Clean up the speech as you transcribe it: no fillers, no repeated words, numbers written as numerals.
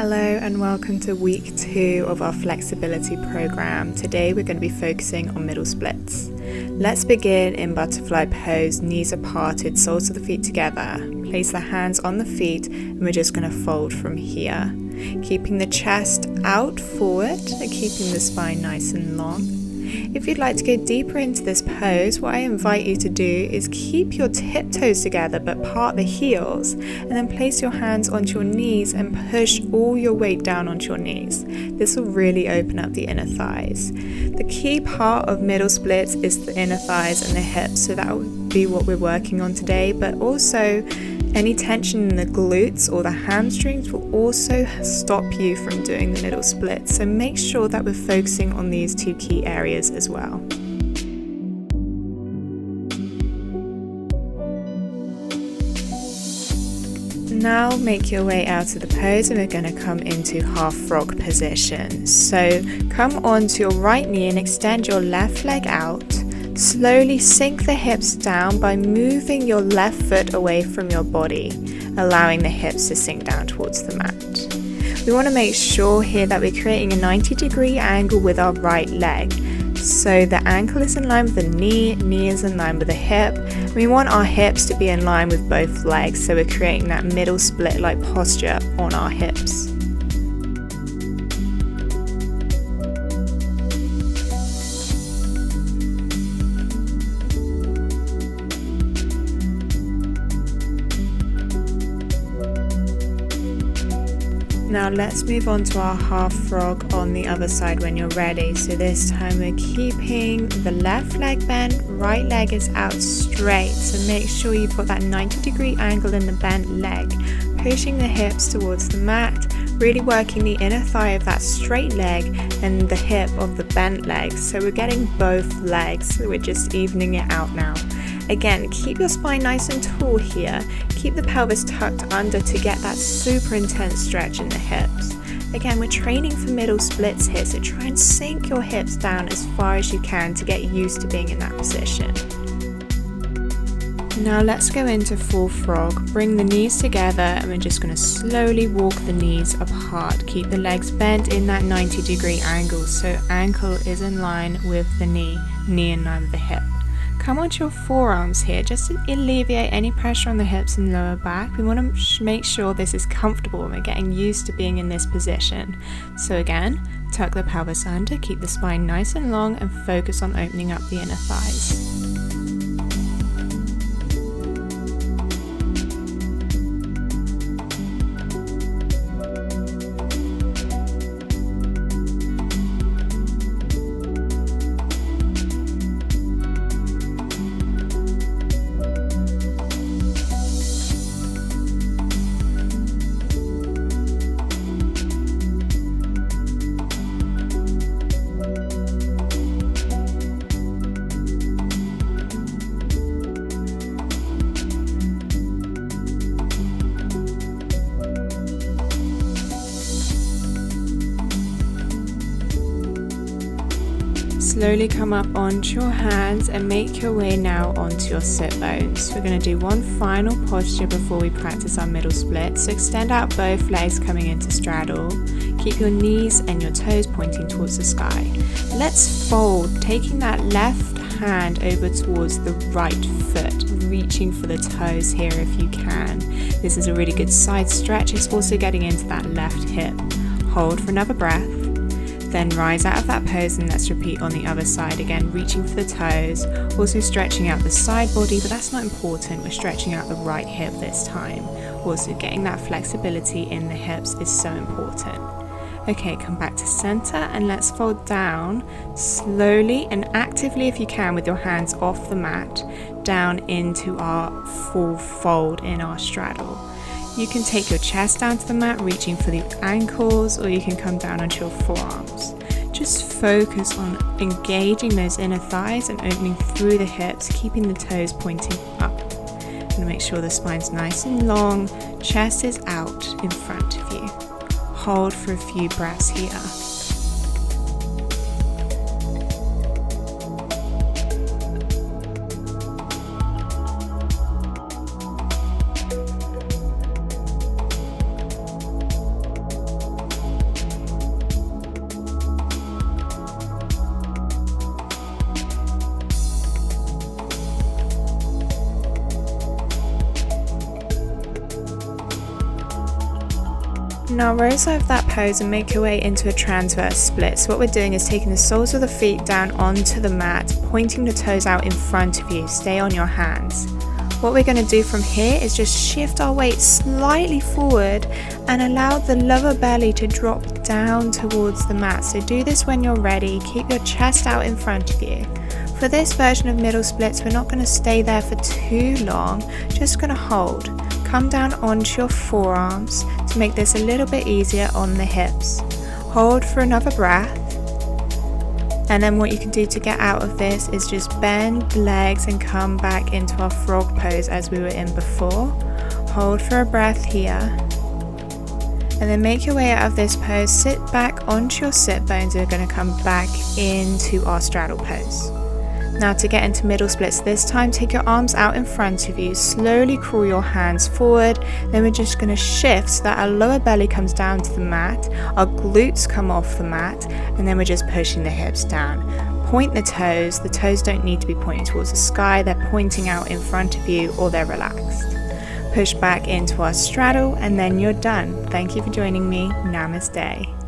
Hello and welcome to week 2 of our flexibility program. Today we're going to be focusing on middle splits. Let's begin in butterfly pose, knees are parted, soles of the feet together. Place the hands on the feet and we're just going to fold from here. Keeping the chest out forward and keeping the spine nice and long. If you'd like to go deeper into this pose, what I invite you to do is keep your tip toes together but part the heels, and then place your hands onto your knees and push all your weight down onto your knees. This will really open up the inner thighs. The key part of middle splits is the inner thighs and the hips, so that will be what we're working on today, but also any tension in the glutes or the hamstrings will also stop you from doing the middle split. So make sure that we're focusing on these two key areas as well. Now make your way out of the pose and we're going to come into half frog position. So come onto your right knee and extend your left leg out. Slowly sink the hips down by moving your left foot away from your body, allowing the hips to sink down towards the mat. We want to make sure here that we're creating a 90-degree angle with our right leg. So the ankle is in line with the knee is in line with the hip. We want our hips to be in line with both legs, so we're creating that middle split-like posture on our hips. Now let's move on to our half frog on the other side when you're ready. So this time we're keeping the left leg bent, right leg is out straight. So make sure you've got that 90-degree angle in the bent leg. Pushing the hips towards the mat, really working the inner thigh of that straight leg and the hip of the bent leg. So we're getting both legs, so we're just evening it out now. Again, keep your spine nice and tall here. Keep the pelvis tucked under to get that super intense stretch in the hips. Again, we're training for middle splits here, so try and sink your hips down as far as you can to get used to being in that position. Now let's go into full frog. Bring the knees together and we're just going to slowly walk the knees apart. Keep the legs bent in that 90-degree angle, so ankle is in line with the knee in line with the hip. Come onto your forearms here just to alleviate any pressure on the hips and lower back. We want to make sure this is comfortable and we're getting used to being in this position. So again, tuck the pelvis under, keep the spine nice and long and focus on opening up the inner thighs. Slowly come up onto your hands and make your way now onto your sit bones. We're going to do one final posture before we practice our middle split. So extend out both legs coming into straddle. Keep your knees and your toes pointing towards the sky. Let's fold, taking that left hand over towards the right foot, reaching for the toes here if you can. This is a really good side stretch. It's also getting into that left hip. Hold for another breath. Then rise out of that pose and let's repeat on the other side. Again, reaching for the toes, also stretching out the side body, but that's not important. We're stretching out the right hip this time. Also getting that flexibility in the hips is so important. Okay, come back to center and let's fold down slowly and actively if you can with your hands off the mat down into our full fold in our straddle. You can take your chest down to the mat, reaching for the ankles, or you can come down onto your forearms. Just focus on engaging those inner thighs and opening through the hips, keeping the toes pointing up. And make sure the spine's nice and long, chest is out in front of you. Hold for a few breaths here. Now rise out of that pose and make your way into a transverse split. So what we're doing is taking the soles of the feet down onto the mat, pointing the toes out in front of you. Stay on your hands. What we're going to do from here is just shift our weight slightly forward and allow the lower belly to drop down towards the mat. So do this when you're ready. Keep your chest out in front of you. For this version of middle splits, we're not going to stay there for too long, just going to hold. Come down onto your forearms to make this a little bit easier on the hips. Hold for another breath. And then what you can do to get out of this is just bend the legs and come back into our frog pose as we were in before. Hold for a breath here. And then make your way out of this pose, sit back onto your sit bones, and we're going to come back into our straddle pose. Now to get into middle splits, this time take your arms out in front of you, slowly crawl your hands forward, then we're just going to shift so that our lower belly comes down to the mat, our glutes come off the mat, and then we're just pushing the hips down. Point the toes don't need to be pointing towards the sky, they're pointing out in front of you or they're relaxed. Push back into our straddle and then you're done. Thank you for joining me. Namaste.